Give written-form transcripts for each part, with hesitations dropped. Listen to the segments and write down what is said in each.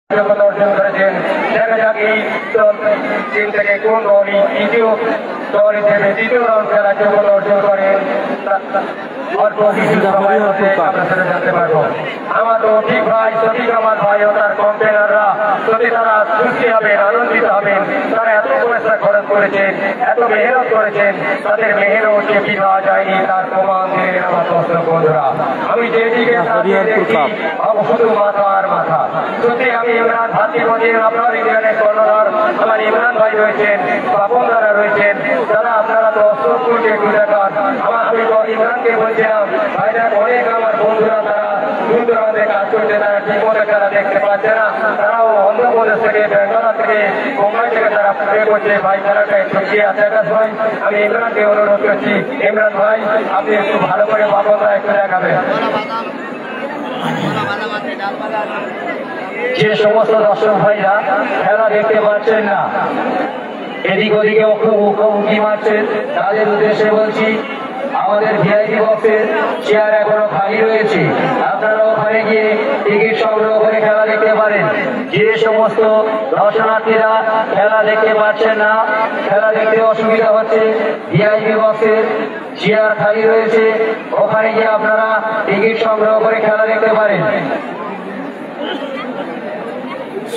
অর্জন করেছেন। দেখা যাক এই টিম থেকে কোন দলই তৃতীয় দল হিসেবে তৃতীয় রাউন্ড খেলার যোগ্যতা অর্জন করেন। অল্প কিছু সময়ের মধ্যে আমরা সেটা জানতে পারবো। আমার রফিক ভাই, শফিক আমার ভাই ও তার কম্পেনাররা যদি তারা খুশি হবেন, আনন্দিত হবেন। তারা এত পয়সা খরচ করেছেন, এত মেহনত করেছেন, তাদের মেহনতকে বিধা যায়নি, তার প্রমাণ দিলেন আমার দর্শক বন্ধুরা। আমি যেদিকে দেখি শুধু মাথা আর মাথা। সত্যি আমি ইমরান ভাতি বলছি, আপনার ইন্ডিয়ানের কর্ণধার আমার ইমরান ভাই রয়েছেন, বাপন দ্বারা রয়েছেন, তারা আপনারা দর্শক কোটি একটু দেখান। আমি ইমরানকে বলছিলাম, ভাইরা অনেক আমার বন্ধুরা তারা দূর দূরান্তে কাজ করছে, তারা ঠিক মতো তারা দেখতে পাচ্ছে না, তারাও অন্ধ্রপ্রদেশ থেকে, বেঙ্গালুরু থেকে, মুম্বাই থেকে তারা প্রে করছে। ভাই খেলাটা একটু গিয়ে আছে ভাই, আমি ইমরানকে অনুরোধ করছি, ইমরান ভাই আপনি একটু ভালো করে বাপনরা একটু দেখাবেন। যে সমস্ত দর্শক ভাইরা খেলা দেখতে পাচ্ছেন না, এদিক ওদিকে উকি মারছেন, তাদের উদ্দেশ্যে বলছি আমাদের ভিআইপি বক্সের চেয়ার এখনো খালি রয়েছে, আপনারা ওখানে গিয়ে টিকিট সংগ্রহ করে খেলা দেখতে পারেন। যে সমস্ত দর্শনার্থীরা খেলা দেখতে পাচ্ছেন না, খেলা দেখতে অসুবিধা হচ্ছে, ভিআইপি বক্সের চেয়ার খালি রয়েছে, ওখানে গিয়ে আপনারা টিকিট সংগ্রহ করে খেলা দেখতে পারেন।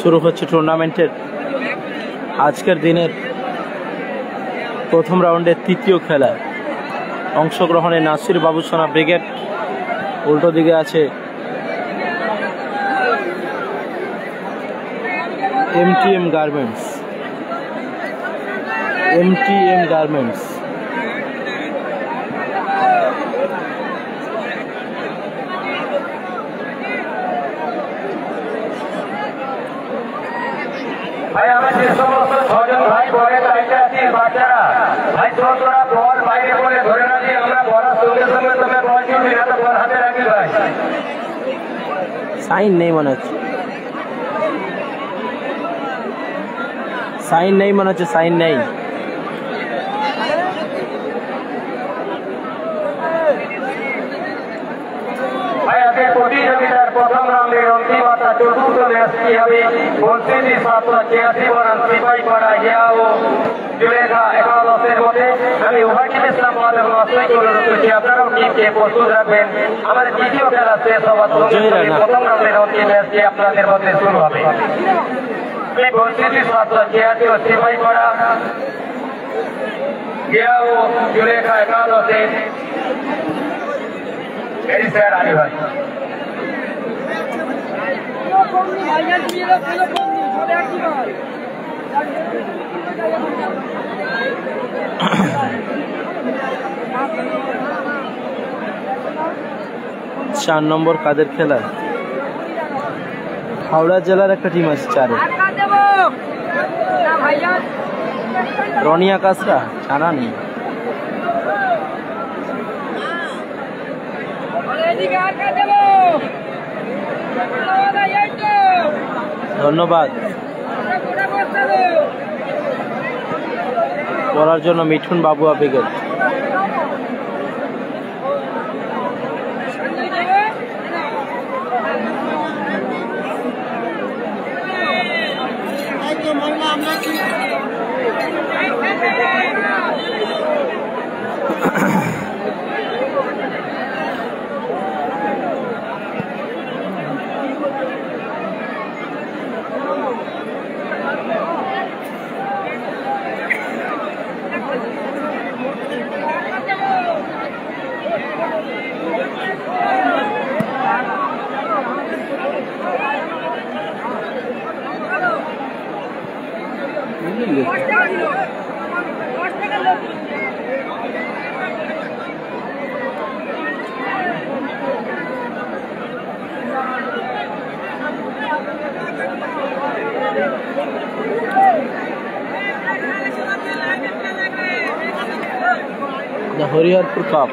শুরু হচ্ছে টুর্নামেন্টের আজকের দিনের প্রথম রাউন্ডের তৃতীয় খেলা। অংশগ্রহণে নাসির বাবুসোনা ব্রিগেড, উল্টো দিকে আছে এমটিএম গার্মেন্টস। ভাই আমার যে সমস্ত ছজন ভাই বলে চাইতে আছিস বাচ্চারা, ভাই তোরা বল বাইরে বলে ধরে না দিয়ে আমরা বলার সঙ্গে সঙ্গে তুমি বল চলবি না, তো বল হাতে রাখি ভাই। সাইন নেই মনে হচ্ছে, সাইন নেই। ভাই আজকে প্রতিযোগিতার প্রথম রাউন্ডের অন্তিম অর্থাৎ চতুর্থ ম্যাচটি হবে বলছেনি 786 বনাম সিপাহীপাড়া হিয়া ও জুলেখা একাদশের মধ্যে। আমি ওয়াকিল ইসলাম এবং অস্ট্রেলিয়া অনুরোধ করছি আপনারাও টিমকে প্রস্তুত রাখবেন। আমাদের দ্বিতীয় খেলা শেষ হওয়ার প্রথম রাউন্ডের অন্তিম ম্যাচটি আপনাদের মধ্যে শুরু হবে। বলছেনি 786 ও সিপাহীপাড়া হিয়া ও জুলেখা একাদশের এই স্যার আলী ভাই। 4 নম্বর কাদের খেলা? হাওড়া জেলার একটা টিম আছে 4-এ। রনি আকাশরা জানা নেই। ধন্যবাদ বলার জন্য মিঠুন বাবু আবেগের। The Hariyarpur Cup.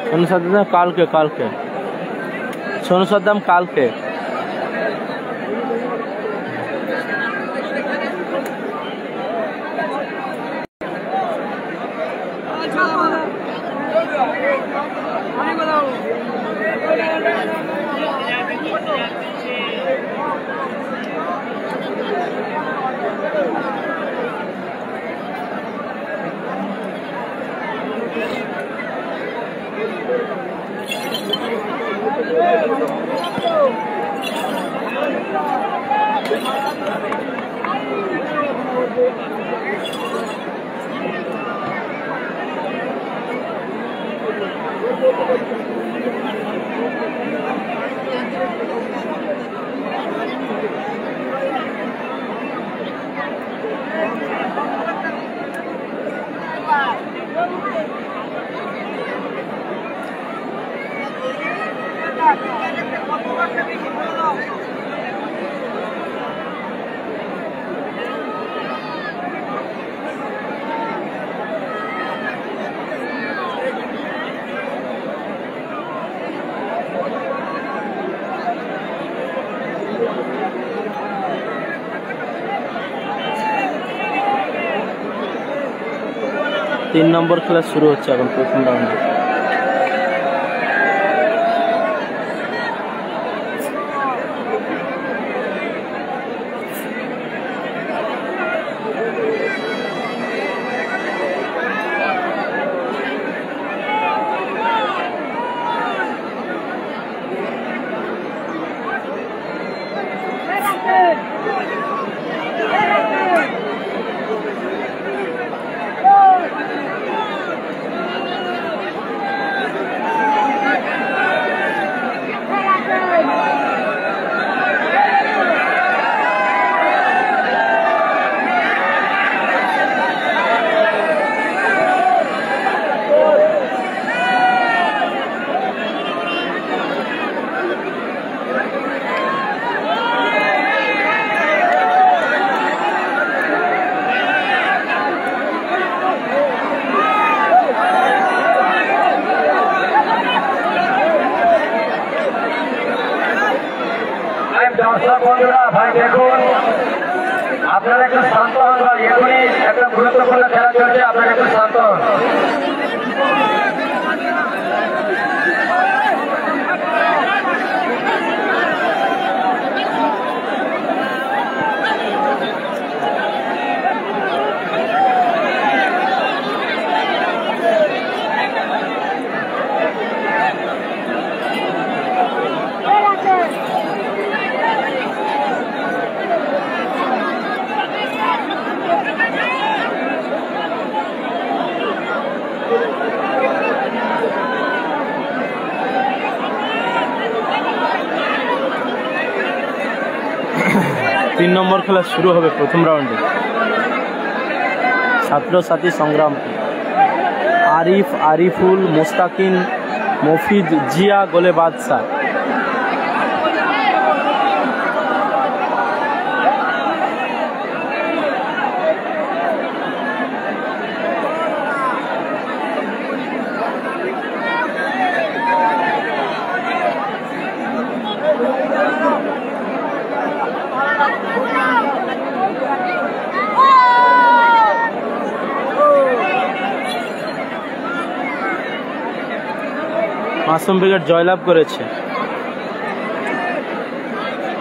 Sonu Saddam कालके सोनू सद्दाम कालके तीन नंबर खेला शुरू होच्छे এখন প্রথম রাউন্ডে। দর্শক বন্ধুরা ভাই দেখুন, আপনারা একটু শান্ত হন ভাই, এখনই একটা গুরুত্বপূর্ণ খেলা চলছে, আপনারা একটু শান্ত হন। तीन नम्बर खेला शुरू হবে প্রথম রাউন্ডে। ছাত্র সাথী সংগ্রাম আরিফ, আরিফুল, মোস্তাকিন, মফিদ, জিয়া গোলে বাদশা। মাসুম ব্রিগেড জয়লাভ করেছে।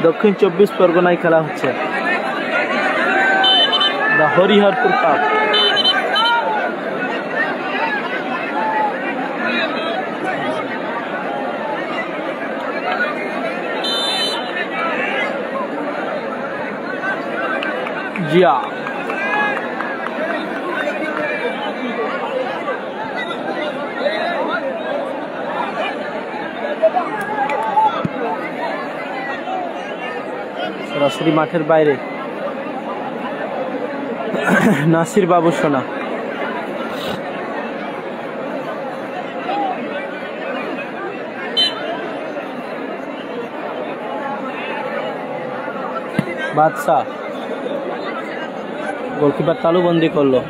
দক্ষিণ 24 পরগনায় খেলা হচ্ছে দা হরিহরপুর কাপ। জিয়া সরাসরি মাঠের বাইরে নাসির বাবু সোনা। বাদশা গোলকিপার তালুবন্দি করলো।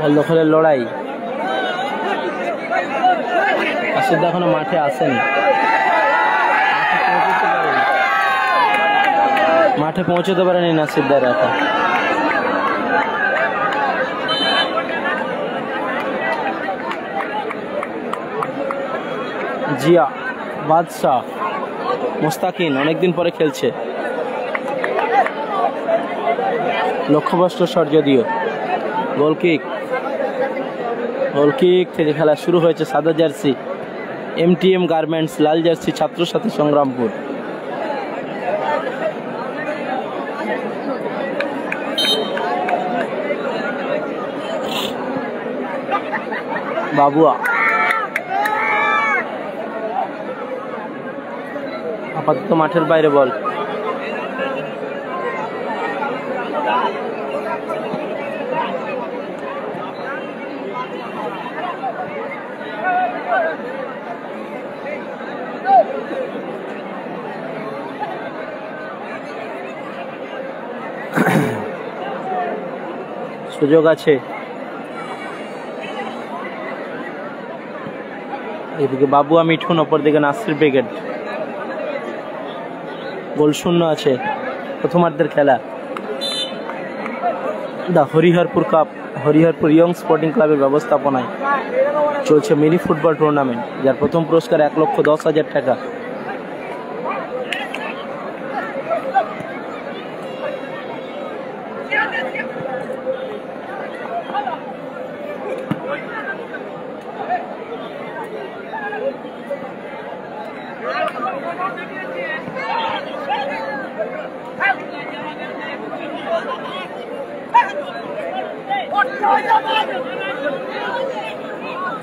বল দখলের লড়াই। আসিফ দা এখনো মাঠে আসেনি, মাঠে পৌঁছতে পারেনি নাসির দা এখন। জিয়া, বাদশাহ, মুস্তাকিন অনেকদিন পরে খেলছে। লক্ষ্যভ্রষ্ট শট যদিও। গোলকিক থেকে খেলা শুরু হয়েছে। সাদা জার্সি MTM গার্মেন্টস, লাল জার্সি ছাত্র সাথী সংগ্রামপুর। বাবুয়া আপাতত মাঠের বাইরে বল। সুযোগ আছে। এদিকে বাবুয়া মিঠুন, অপর দিকে নাসির ব্রিগেড। গোল শূন্য আছে প্রথমার্ধের খেলা। The Hariharpur cup Hariharpur young sporting ক্লাবের ব্যবস্থাপনায় চলছে মিনি ফুটবল টুর্নামেন্ট, যার প্রথম পুরস্কার 1,10,000 টাকা।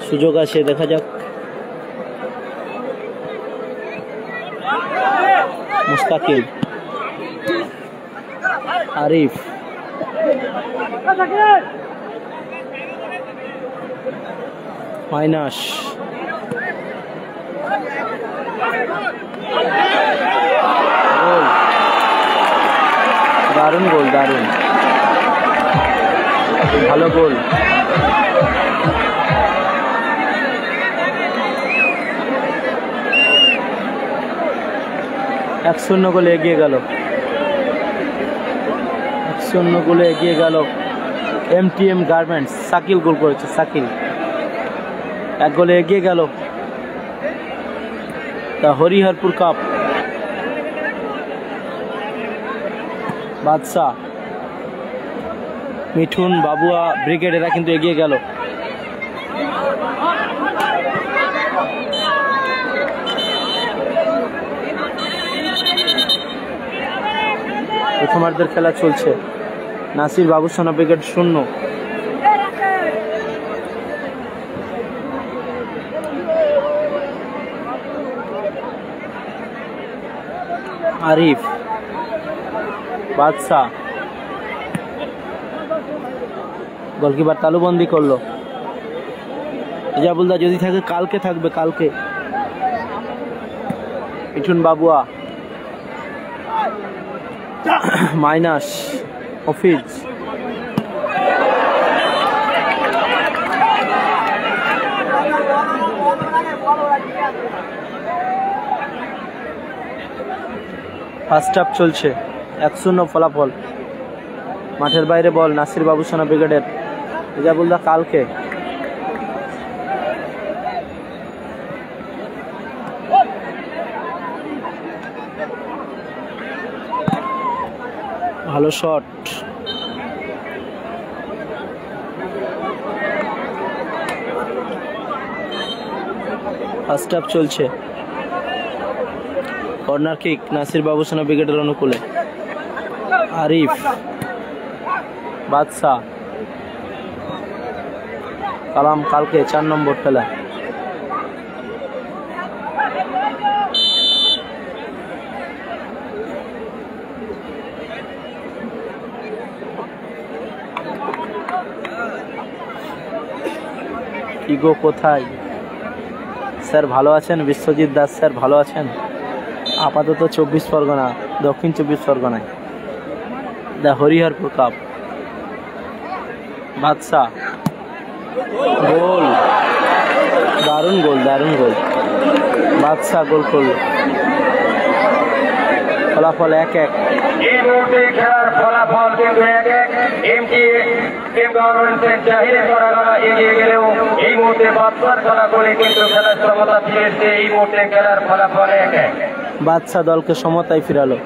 সুযোগ আছে, দেখা যাক। মুস্তাকিম, আরিফ, মাইনাস, গোল। দারুণ গোল, দারুণ ভালো গোল। এক শূন্য গোলে এগিয়ে গেল। 1-0 গোলে এগিয়ে গেল MTM গার্মেন্টস। সাকিল গোল করেছে, সাকিল 1 গোলে এগিয়ে গেল। তা হরিহরপুর কাপ। বাদশা, মিঠুন, বাবুয়া, ব্রিগেড এরা কিন্তু এগিয়ে গেল। প্রথমার্ধের খেলা চলছে। নাসির বাবুসোনা ব্রিগেড 0। আরিফ, বাদশাহ, গোলকিপার তালুবন্দি করলো। ইজাবুলদা যদি থাকে কালকে থাকবে, কালকে। মিঠুন, বাবুয়া, মাইনাস, অফিজ, ফার্স্ট হাফ চলছে, 1-0 ফলাফল। মাঠের বাইরে বল নাসির বাবুসোনা ব্রিগেডের। ইজাবুলদা কালকে। ভালো শট। ফার্স্ট হাফ চলছে। কর্নার কিক নাসির বাবুসোনা ব্রিগেডের অনুকূলে। আরিফ, বাদশা, কালাম কালকে 4 নম্বর খেলা। কি গো কোথায় স্যার? ভালো আছেন? বিশ্বজিৎ দাস স্যার ভালো আছেন? আপাতত 24 পরগনা, দক্ষিণ 24 পরগনায় দ্য হরিহরপুর কাপ। বাদশা গোল, দারুণ গোল, দারুণ গোল। বাদশা গোল করল। ফলাফল 1-1। এই মুহূর্তে খেলার ফলাফল কিন্তু 1-1। জাহিরের করা এগিয়ে গেলেও এই মুহূর্তে বাদশার খেলা করে কিন্তু খেলার সমতা ফিরেছে। এই মুহূর্তে খেলার ফলাফল 1-1। বাদশা দলকে সমতায় ফিরালো।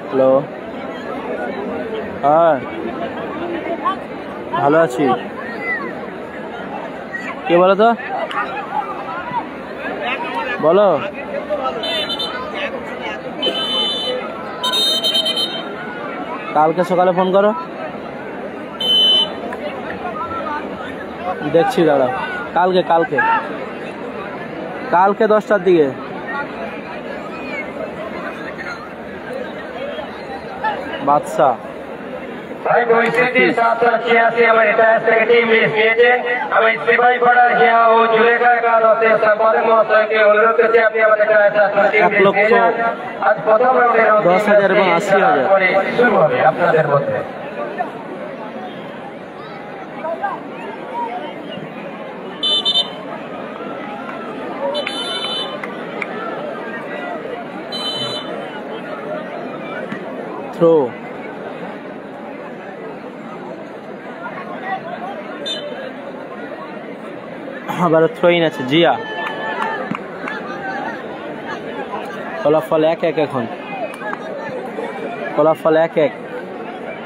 হ্যালো, হ্যাঁ ভালো আছি। কে বলো তো, বলো। কালকে সকালে ফোন করো, দেখছি দাঁড়াও। কালকে কালকে কালকে 10টার দিকে। বাদশা भाई परिस्थिति 786 हमारे टैस के टीम लिस्ट निয়েছেন। আমি সিপাহী পাড়ার হিয়া ও জুলেখা একাদশের সম্পাদক মহাশয়কে অনুরোধ করছি আপনি আমাদের ট্যাস টিম লিস্ট নিয়ে যান। আজ প্রথম রাউন্ডের 10,000 এবং 80,000 পরে শুরু হবে আপনাদের মধ্যে। থ্রো, আবার থ্রোইন আছে জিয়া। ফলাফল 1-1 এখন। ফলাফল 1-1।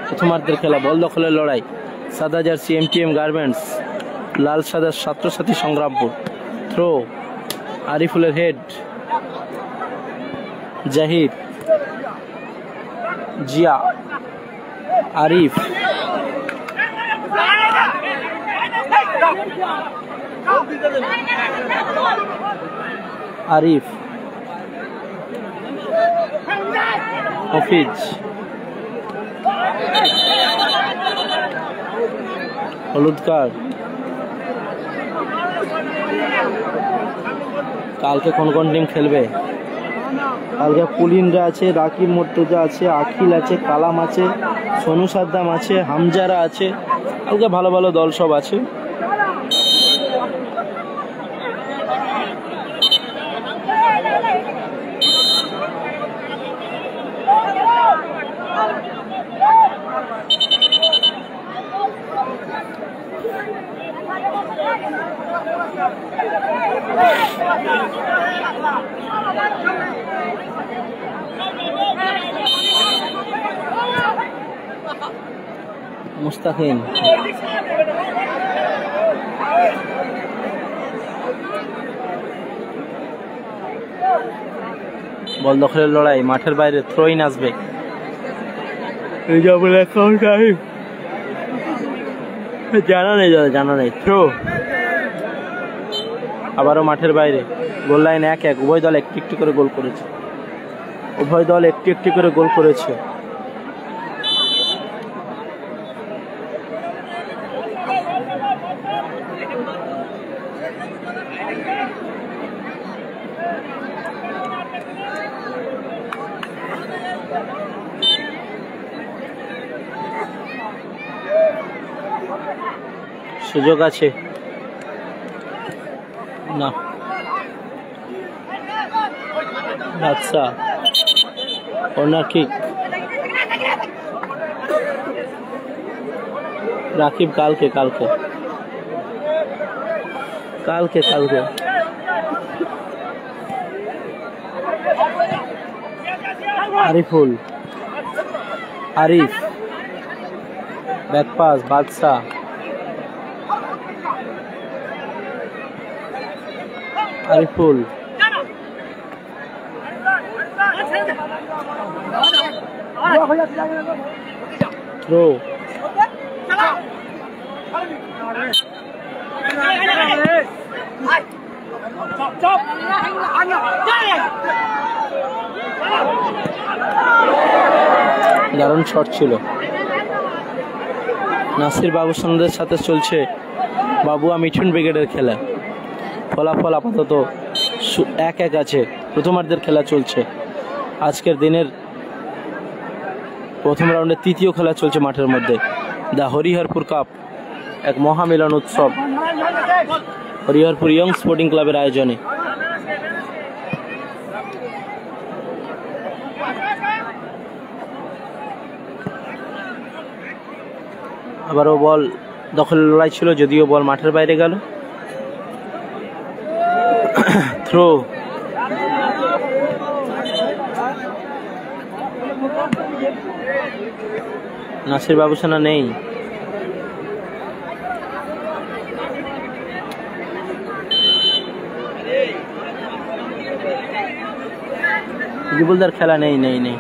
প্রথমার্ধের খেলা, বল দখলের লড়াই। সাদা জার্সি এমটিএম গার্মেন্টস, লাল সাদা ছাত্রসাথী সংগ্রামপুর। থ্রো, আরিফুলের হেড, জাহিদ, জিয়া, আরিফ, আরিফ, হফিজ, হলুদ কার্ড। কালকে কোন কোন টিম খেলবে? কালকে পুলিনরা আছে, রাকিব মুর্তজা আছে, আখিল আছে, কালাম আছে, সোনু সাদ্দাম আছে, হামজারা আছে। কালকে ভালো ভালো দল সব আছে। মুস্তাকিম, বল দখলের লড়াই, মাঠের বাইরে থ্রোইন আসবে। জানা নেই দাদা, জানা নেই। থ্রো, আবারও মাঠের বাইরে। Goal line 1-1। উভয় দল একটি একটি করে গোল করেছে। উভয় দল একটি একটি করে গোল করেছে। সুযোগ আছে না। বাদশা, কর্নার কিক। রাকিব কালকে কালকে কালকে কালকে আরিফুল, আরিফ, ব্যাক পাস, বাদশা, আরিফুল থ্রো দারুণ শট ছিল। নাসির বাবুসোনাদের সাথে চলছে বাবুয়া মিঠুন ব্রিগেডের খেলা। ফলাফল আপাতত 1-1 আছে। প্রথমার্ধের খেলা চলছে। আজকের দিনের প্রথম রাউন্ডে তৃতীয় খেলা চলছে মাঠের মধ্যে। দ্য হরিহরপুর কাপ, এক মহামিলন উৎসব হরিহরপুর ইয়ং স্পোর্টিং ক্লাবের আয়োজনে। আবারও বল দখলের লড়াই ছিল, যদিও বল মাঠের বাইরে গেল। থ্রো নাসির বাবুসোনা নেই। জিবুলদার খেলা নেই নেই নেই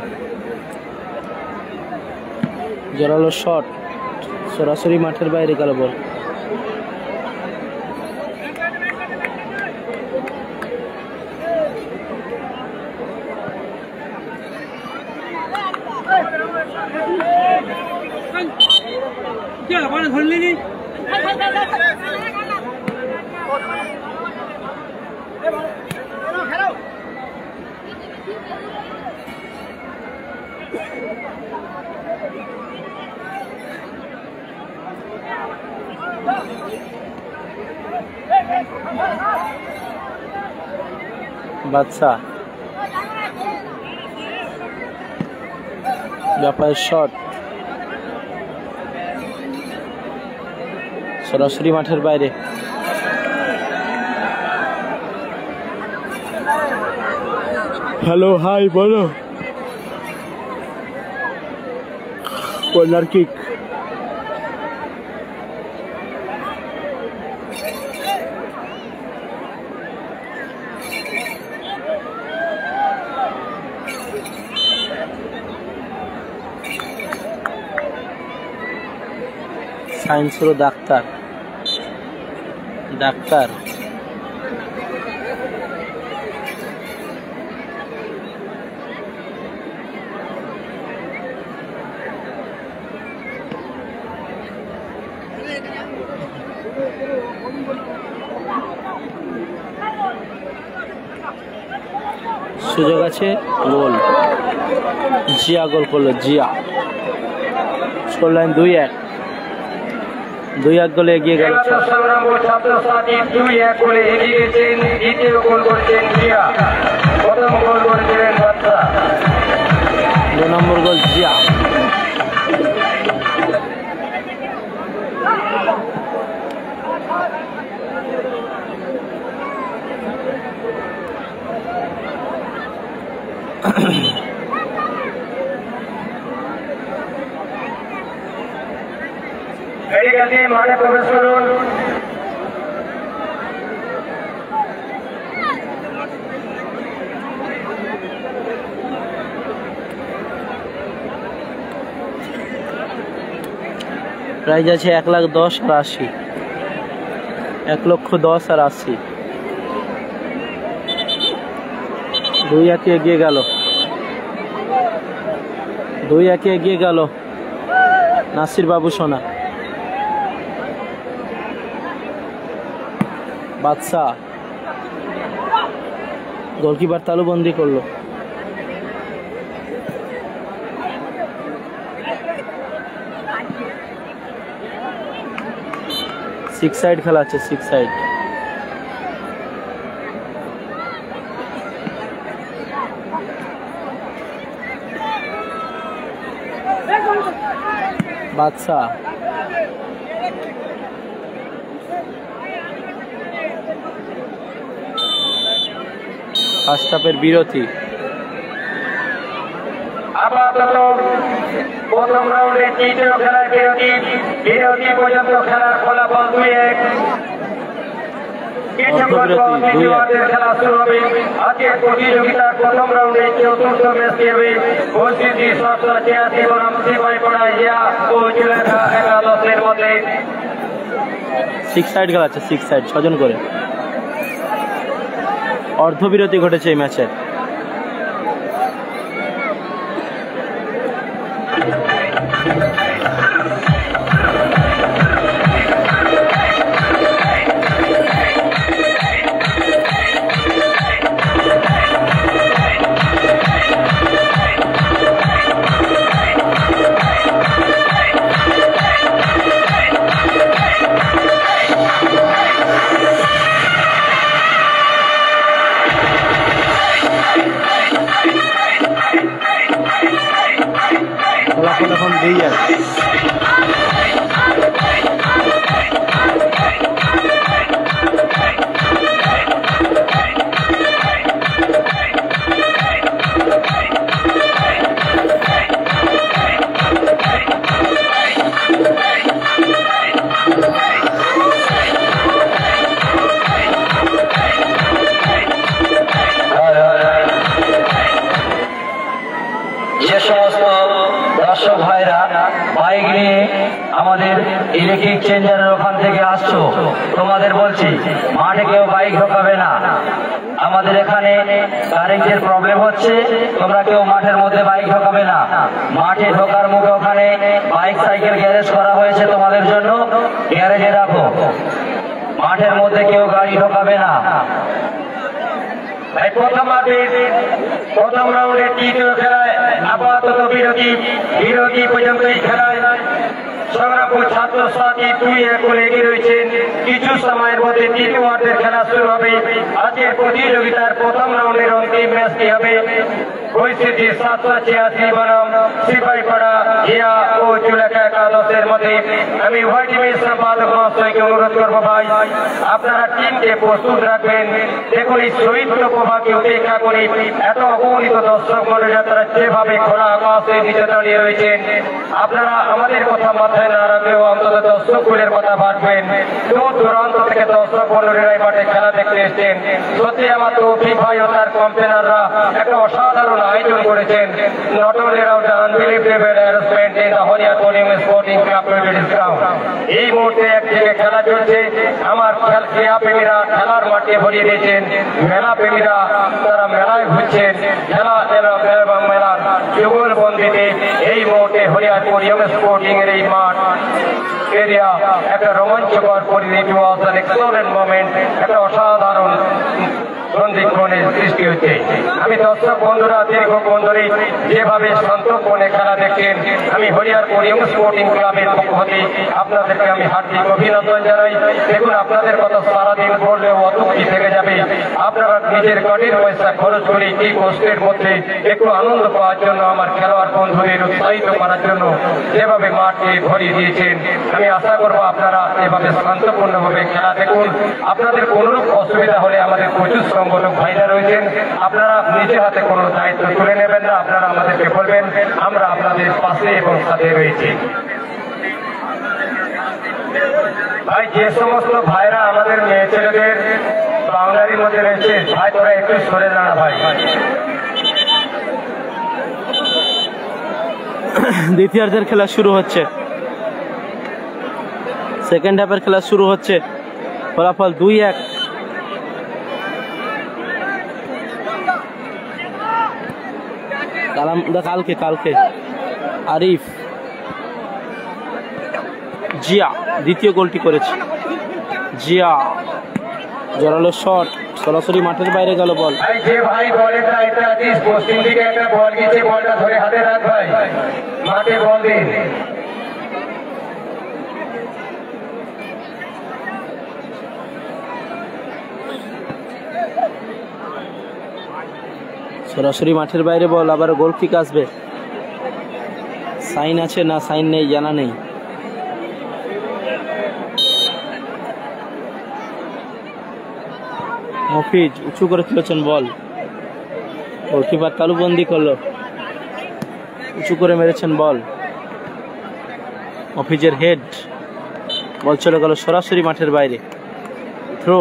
জোরালো শট, সরাসরি মাঠের বাইরে গেল বল। বাদশা ব্যাপারের শট সরাসরি মাঠের বাইরে। হ্যালো হাই বলো। কর্নার কিক, সায়েন্স হলো ডাক্তার। ডাক্তার সুযোগ আছে, গোল। জিয়া গোল করলো, জিয়া। Score line 2-1। 2-1 গোলে এগিয়ে গেল। ছাত্রছাত্রী 2-1 গোলে এগিয়ে গেছেন। দ্বিতীয় গোল করেছেন জিয়া, প্রথম গোল করেছিলেন বাদশা। 2 নম্বর গোল জিয়া। মাঠে প্রবেশ করুন। প্রাইজ আছে 1,10,000 আর 80। 1,10,000 আর 80। 2-1 এগিয়ে গেল। 2-1 এগিয়ে গেল নাসির বাবুসোনা। বাদশা গোলকিপার তালুবন্দি করলো। সিক্স সাইড খেলা আছে, সিক্স সাইড। বাদশা ফার্স্ট হাফের বিরতি। আপাতত প্রথম রাউন্ডে তৃতীয় খেলার বিরতি পর্যন্ত খেলার ফলাফল 2-1। কিছুক্ষণ পর তৃতীয় ওয়ার্ডের খেলা শুরু হবে। আজকের প্রতিযোগিতার প্রথম রাউন্ডে চতুর্থ ম্যাচটি হবে পরিস্থিতি 786 বনাম সিপাহীপাড়া হিয়া ও চুলেখা একাদশের মধ্যে। 6 সাইড খেলাচ্ছে, 6 সাইড 6 জন করে। অর্ধবিরতি ঘটেছে এই ম্যাচের। এখন 2-1। যে সমস্ত দর্শক ভাইরা বাইক নিয়ে আমাদের ইলেকট্রিক চেঞ্জারের ওখান থেকে আসছো, তোমাদের বলছি মাঠে কেউ বাইক ঢোকাবে না। আমাদের এখানে কারেন্টের প্রবলেম হচ্ছে, তোমরা কেউ মাঠের মধ্যে বাইক ঢোকাবে না। মাঠে ঢোকার মুখে ওখানে বাইক সাইকেল গ্যারেজ করা হয়েছে তোমাদের জন্য, গ্যারেজে রাখো। মাঠের মধ্যে কেউ গাড়ি ঢোকাবে না। প্রথম রাউন্ডে তৃতীয় খেলায় আপাতত বিরতি পর্যন্ত এই খেলায় সংগ্রামপুর ছাত্রছাত্রী 2-1 গোলে এগিয়ে রয়েছেন। কিছু সময়ের মধ্যে তৃতীয় ওয়ার্ডের খেলা শুরু হবে। আজকের প্রতিযোগিতার প্রথম রাউন্ডের অন্তিম ম্যাচটি হবে পরিস্থিতি 786 বনাম সিপাহীপাড়া হিয়া ও চুলেখা একাদশের মধ্যে। আমি উভয় টিমের সম্পাদক মহাশয়কে অনুরোধ করবো, ভাই আপনারা টিমকে প্রস্তুত রাখবেন। দেখুন এই শহীদ প্রভাকে উপেক্ষা করে এত অগণিত দর্শক মন্ডলী তারা যেভাবে খোলা আকাশের নিচে দাঁড়িয়ে রয়েছেন, আপনারা আমাদের কথা মাথায় না রাখলেও অন্তত দর্শকগুলোর কথা ভাববেন। দূর দূরান্ত থেকে দর্শক মন্ডলীরা এই মাঠে খেলা দেখতে এসছেন। সত্যি আমার তৌফিক ভাই ও তার কম্পেনাররা একটা অসাধারণ আয়োজন করেছেন। Not only out unbelievable arrangement in the Haria Koling sporting club president ground. এই মুহূর্তে একদিকে খেলা চলছে, আমার ক্রীড়া প্রেমীরা খেলার মাঠে ভরিয়ে দিয়েছেন। মেলা প্রেমীরা তারা মেলায় ঘুরছেন। খেলা এবং মেলার যুগলবন্দিতে এই মুহূর্তে হরিয়ারপুর ইয়ং স্পোর্টিং এর এই মাঠ এরিয়া একটা রোমাঞ্চকর পরিণতি, এক্সেলেন্ট মোমেন্ট, একটা অসাধারণ সন্ধিক্ষণের সৃষ্টি হচ্ছে। আমি দর্শক বন্ধুরা দীর্ঘক্ষণ ধরে যেভাবে শান্তক্ষণে খেলা দেখছেন, আমি হরিয়ারপুর ইয়ং স্পোর্টিং ক্লাবের পক্ষ হতে আপনাদেরকে আমি হার্দিক অভিনন্দন জানাই। দেখুন আপনাদের কথা সারাদিন বললেও অতুক্তি থেকে যাবে। আপনারা নিজের গাড়ির পয়সা খরচ করে এই কষ্টের মধ্যে একটু আনন্দ পাওয়ার জন্য, আমার খেলোয়াড় বন্ধুদের উৎসাহিত করার জন্য যেভাবে মাঠকে ভরিয়ে দিয়েছেন, আমি আশা করবো আপনারা এভাবে শান্তপূর্ণভাবে খেলা দেখুন। আপনাদের কোনরূপ অসুবিধা হলে আমাদের প্রচুর সংগঠক ভাইরা রয়েছেন, আপনারা নিজের হাতে কোনো দায়িত্ব তুলে নেবেন না, আপনারা আমাদেরকে বলবেন, আমরা আপনাদের পাশে এবং সাথে রয়েছি। ভাই যে সমস্ত ভাইরা আমাদের মেয়ে ছেলেদের বাংলার মধ্যে রয়েছে, ভাই তোরা একটু সরে দাঁড়া ভাই। দ্বিতীয়ার্ধের খেলা শুরু হচ্ছে, সেকেন্ড হাফের খেলা শুরু হচ্ছে। ফলাফল 2-1। কালকে আরিফ জিয়া দ্বিতীয় গোলটি করেছে। জিয়া জোরালো শট, সরাসরি মাঠের বাইরে গেল বল। যে ভাই বলের দায়িত্বে আছিস, পশ্চিম দিকে একটা বল গেছে, বলটা ধরে হাতে রাখ ভাই, মাঠে বল দিন। সরাসরি মাঠের বাইরে বল, আবার গোল কিক আসবে। সাইন আছে না সাইন নেই জানা নেই। মফিজ উঁচু করে তুলেছেন বল, গোলকিপার তালুবন্দি করলো, উঁচু করে মেরেছেন বল। মফিজের হেড, বল চলে গেল সরাসরি মাঠের বাইরে। থ্রো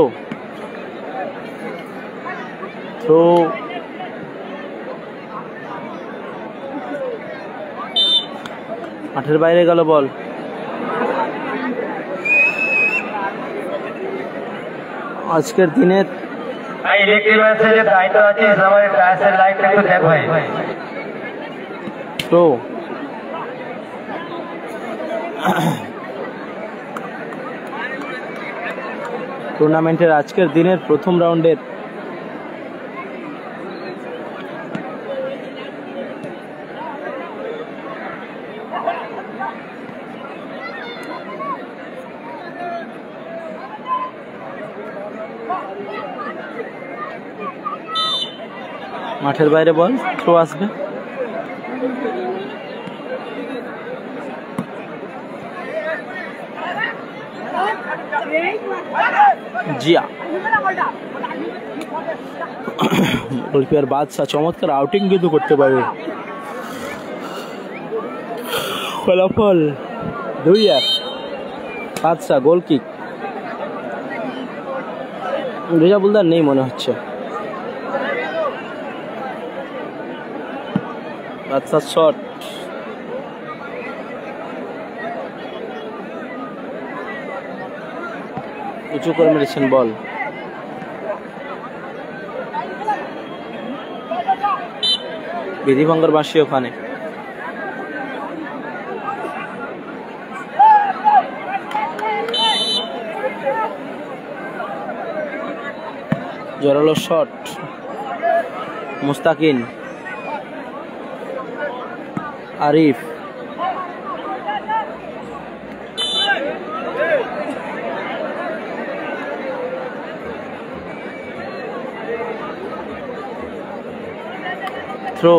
থ্রো, মাঠের বাইরে গেল বল। আজকের দিনের দায়িত্ব আছে থ্রো, টুর্নামেন্টের আজকের দিনের প্রথম রাউন্ডের মাঠের বাইরে বল, থ্রো আসবে। জিয়া গোলকিপার বাদশা চমৎকার আউটিং কিন্তু করতে পারবে। ফলাফল 2-1, বাদশা গোল কিক। রেজা বুলদার নেই মনে হচ্ছে। বাদশা শট, উঁচু করে মেরেছেন বল। বিধিভঙ্গর বাসী ওখানে। জোরালো shot, Mustakin, Arif, throw,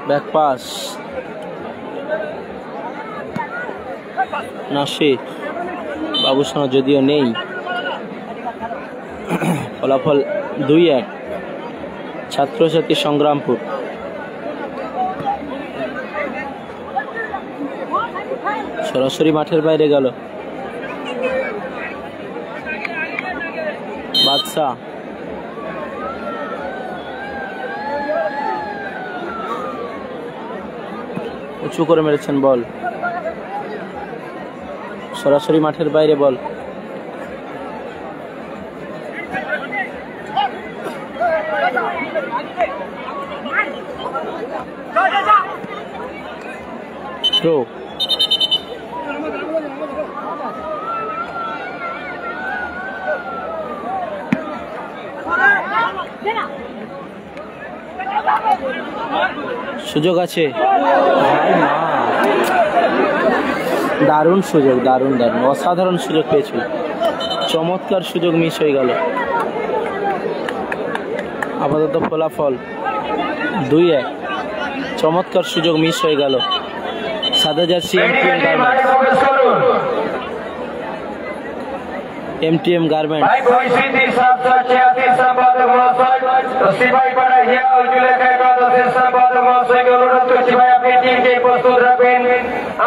back pass, Nasir, Babusona যদিও নেই। ফলাফল 2-1, ছাত্রছাত্রী সংগ্রামপুর। সরাসরি মাঠের বাইরে গেল বাদশা। উঁচু করে মেরেছেন বল, সরাসরি মাঠের বাইরে বল। থ্রো, সুযোগ আছে, দারুণ সুযোগ, দারুণ দারুণ অসাধারণ সুযোগ পেয়েছিল। চমৎকার সুযোগ মিস হয়ে গেল। আপাতত ফলাফল 2-1, চমৎকার সুযোগ মিস হয়ে গেল। সাদা জার্সি এমটিএম গার্মেন্ট।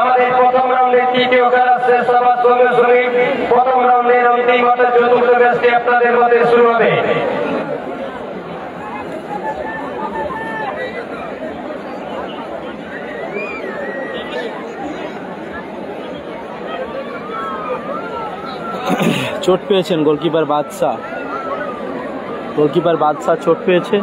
আমাদের প্রথম রাউন্ডের তৃতীয় খেলা শেষ হওয়ার সঙ্গে সঙ্গে প্রথম রাউন্ডের অন্তিম অর্থাৎ চতুর্থ ম্যাচটি আপনাদের মধ্যে শুরু হবে। চোট পেয়েছেন গোলকিপার বাদশা, গোলকিপার বাদশা চোট পেয়েছে।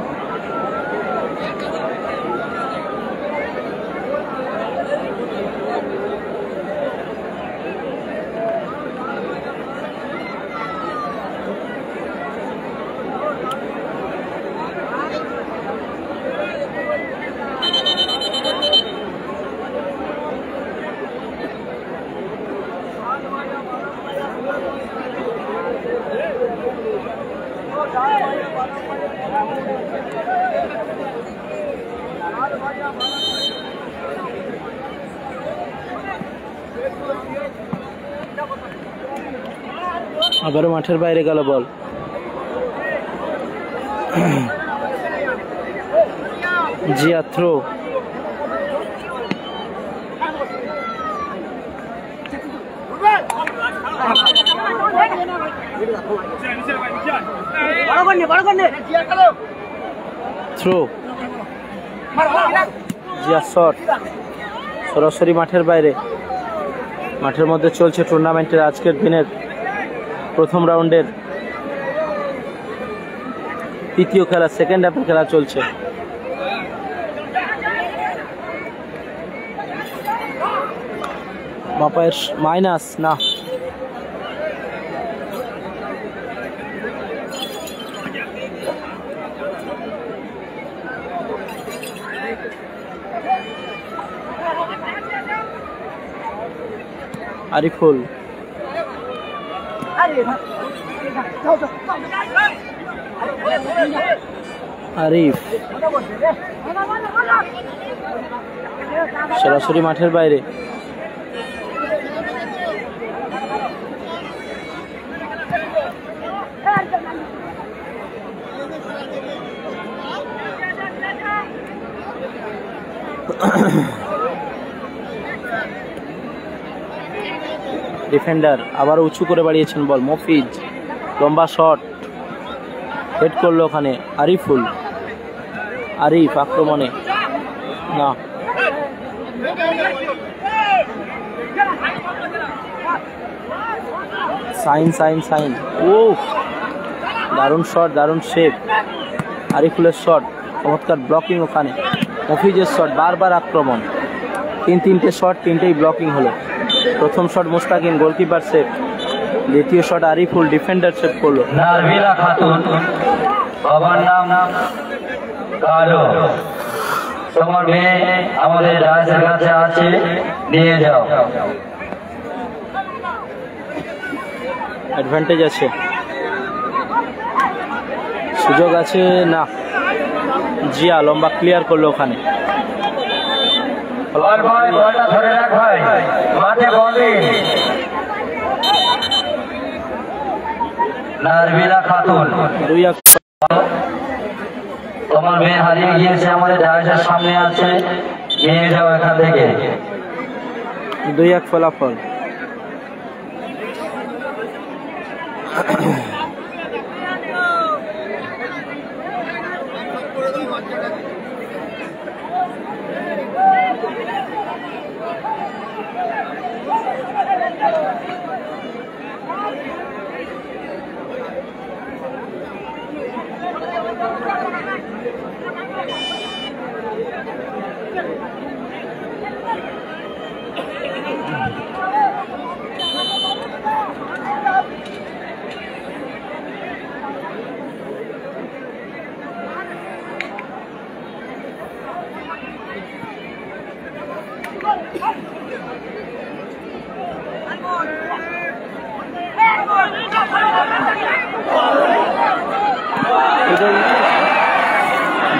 আবারও মাঠের বাইরে গেল ball. Zia throw, throw Zia shot সরাসরি মাঠের বাইরে। মাঠের মধ্যে চলছে টুর্নামেন্টের আজকের দিনের প্রথম রাউন্ডের তৃতীয় খেলা, সেকেন্ড হাফের খেলা চলছে। বাপায়ের মাইনাস না, আরিফুল আরিফ সরাসরি মাঠের বাইরে। ডিফেন্ডার আবার উঁচু করে বাড়িয়েছেন বল, মফিজ লম্বা শট হেড করলো ওখানে আরিফুল, আরিফ আক্রমণে না, সাইন সাইন সাইন। ও দারুণ শট, দারুণ সেভ, আরিফুলের শট, চমৎকার ব্লকিং ওখানে, মফিজের শট, বারবার আক্রমণ, তিনটে শট, তিনটেই ব্লকিং হলো। প্রথম শট মুস্তাকিম, গোলকিপার সেভ, দ্বিতীয় শট আরিফুল, ডিফেন্ডার সেভ করলো। নারবিলা খাতুন, বাবার নাম কালো, তোমার মেয়ে আমাদের রাজের কাছে আছে, নিয়ে যাও। অ্যাডভান্টেজ আছে, সুযোগ আছে না, জিয়া লম্বা ক্লিয়ার করলো ওখানে। বলটা ধরে রাখ ভাই, মাঠে বলবি। নারবিলা খাতুন, তোমার মেয়ে হারিয়ে গিয়েছে, আমাদের ডায়াসের সামনে আছে, নিয়ে যাও এখান থেকে। 2-1 ফলাফল।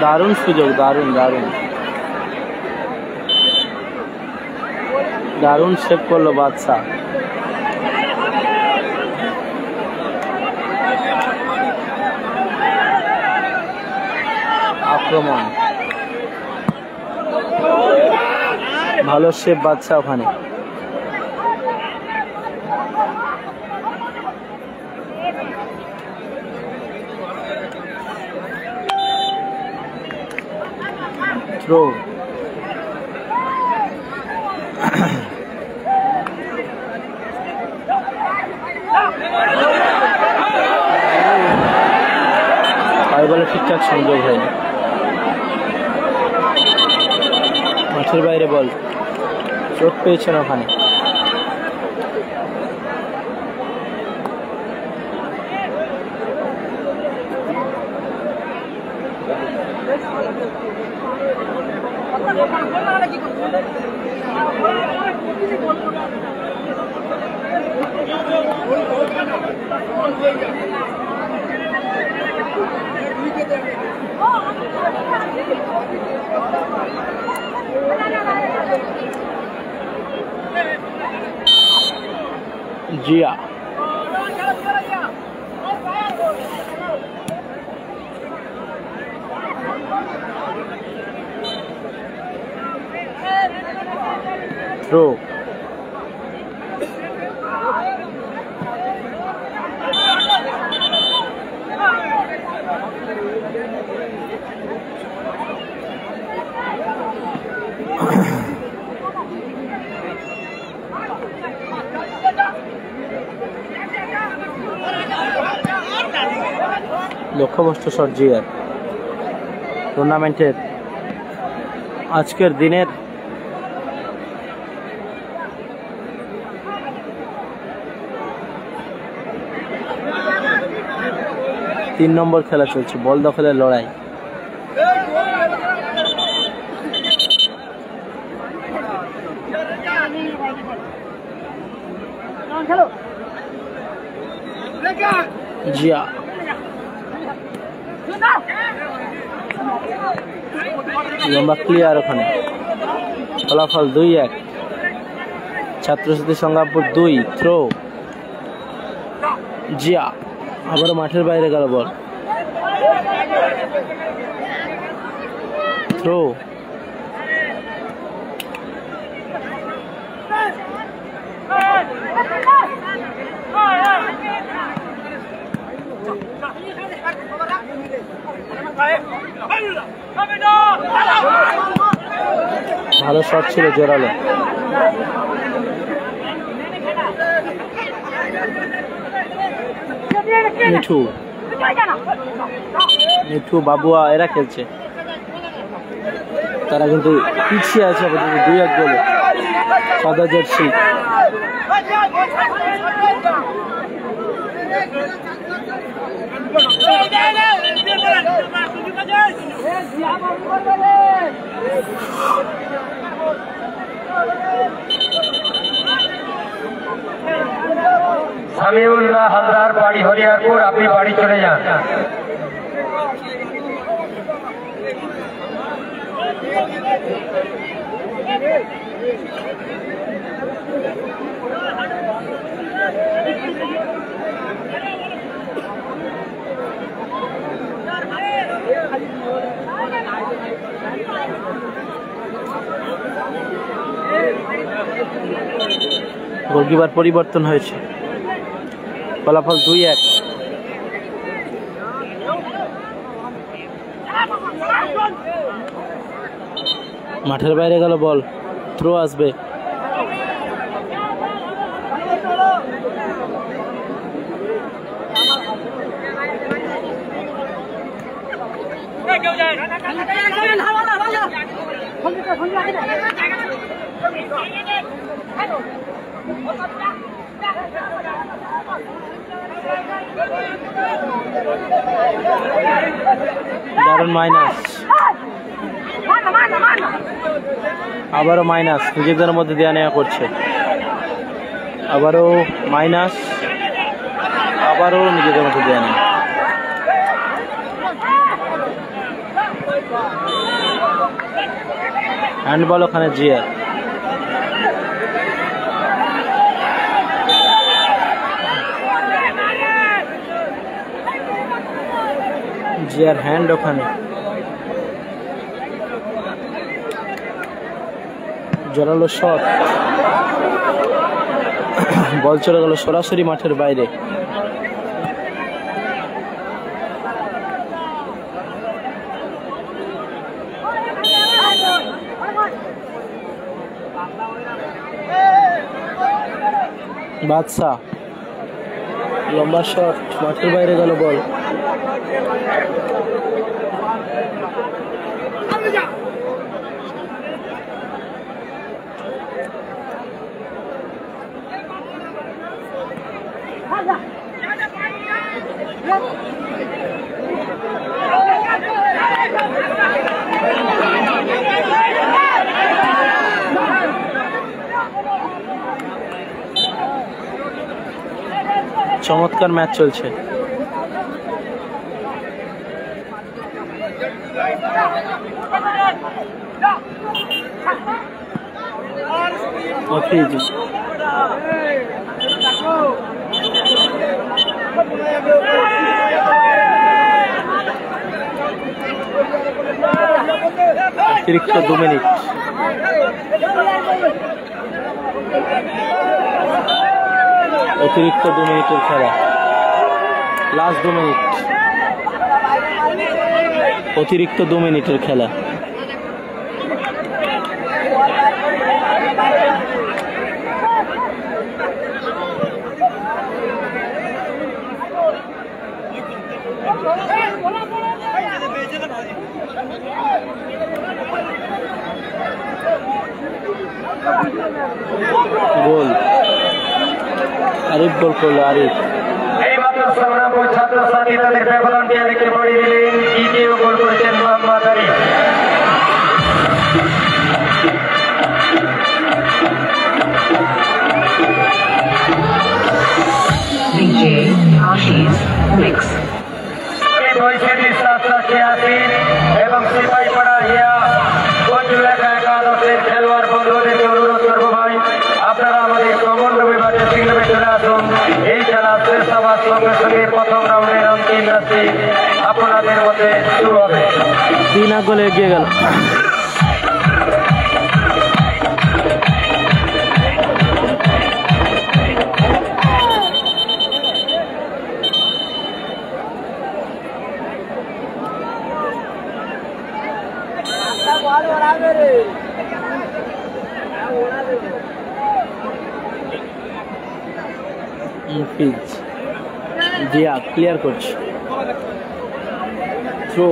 দারুণ সুযোগ, দারুণ দারুণ দারুণ সেভ করলো বাদশা। আক্রমণ ভালো সেভ বাদশা ওখানে। থ্রো বলে ঠিকঠাক সংযোগ হয়নি, মাঠের বাইরে বল, চোট পেয়েছেন ওখানে। জিয়া থ্রো লক্ষ্যভ্রষ্ট জিয়ার টুর্নামেন্টের আজকের দিনের তিন নম্বর খেলা চলছে, বল দখলের লড়াই। জিয়া লম্বা ক্লিয়ার, ওখানে ফলাফল 2-1। ছাত্রছাত্রী সংগ্রামপুর 2, থ্রো। জিয়া আবারও মাঠের বাইরে গেল বল, থ্রো। ভালো শট ছিল, জোরালো। মিঠু, মিঠু, বাবুয়া এরা খেলছে, তারা কিন্তু পিছিয়ে আছে 2-1 গোলে। সাদা জার্সি সামিউল্লাহ হালদার, বাড়ি হরিয়ারপুর, আপনি বাড়ি চলে যান। গোলকিপার পরিবর্তন হয়েছে, ফলাফল 2-1। মাঠের বাইরে গেল বল, থ্রো আসবে। দারুণ মাইনাস, আবারও মাইনাস, নিজেদের মধ্যে দেয়া নেওয়া করছে। আবারও মাইনাস, আবারও নিজেদের মধ্যে দেয়া নেওয়া। হ্যান্ডবল ওখানে জিয়ার। জিয়ার হ্যান্ড ওখানে, জোরালো শট, বল চলে গেল সরাসরি মাঠের বাইরে। বাদশা লম্বা শট, মাঠের বাইরে গেল বল। চমৎকার ম্যাচ চলছে। অতিরিক্ত 2 মিনিট। অতিরিক্ত 2 মিনিটের খেলা, লাস্ট 2 মিনিট, অতিরিক্ত 2 মিনিটের খেলা। গোল আরিফ গোল করলো আরিফ। এইমাত্র সংগ্রামপুর ছাত্রছাত্রী তাদের ব্যবধানটি আরেকটু বাড়িয়ে দিলেন, দ্বিতীয় গোল করেছেন মোহাম্মদ আরিফ। এবং সিপাহীপাড়া হিয়া গঞ্জুলেখা একাদশের খেলোয়াড় বন্ধুদেরকে অনুরোধ করবো ভাই, আপনারা আমাদের কমন রবিবারের ফিল্ডে চলে আসুন। এই খেলা শেষ হওয়ার সঙ্গে সঙ্গে প্রথম রাউন্ডের অন্তিম ম্যাচটি আপনাদের মধ্যে শুরু হবে। 3 গোলে এগিয়ে গেল। জিয়া ক্লিয়ার করছে, থ্রো।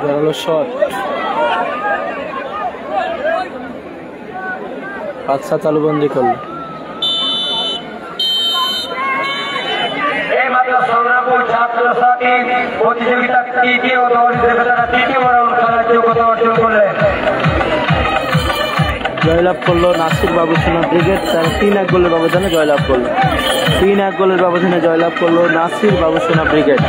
জোরালো শট, বাদশা তালুবন্দি করল। সংগ্রামপুর ছাত্রছাত্রী প্রতিযোগিতার তৃতীয় দল হিসেবে তারা তৃতীয় রাউন্ড খেলার যোগ্যতা অর্জন করলেন। জয়লাভ করলো নাসির বাবুসোনা ব্রিগেড, তারা 3-1 গোলের ব্যবধানে জয়লাভ করলো। 3-1 গোলের ব্যবধানে জয়লাভ করলো নাসির বাবুসোনা ব্রিগেড।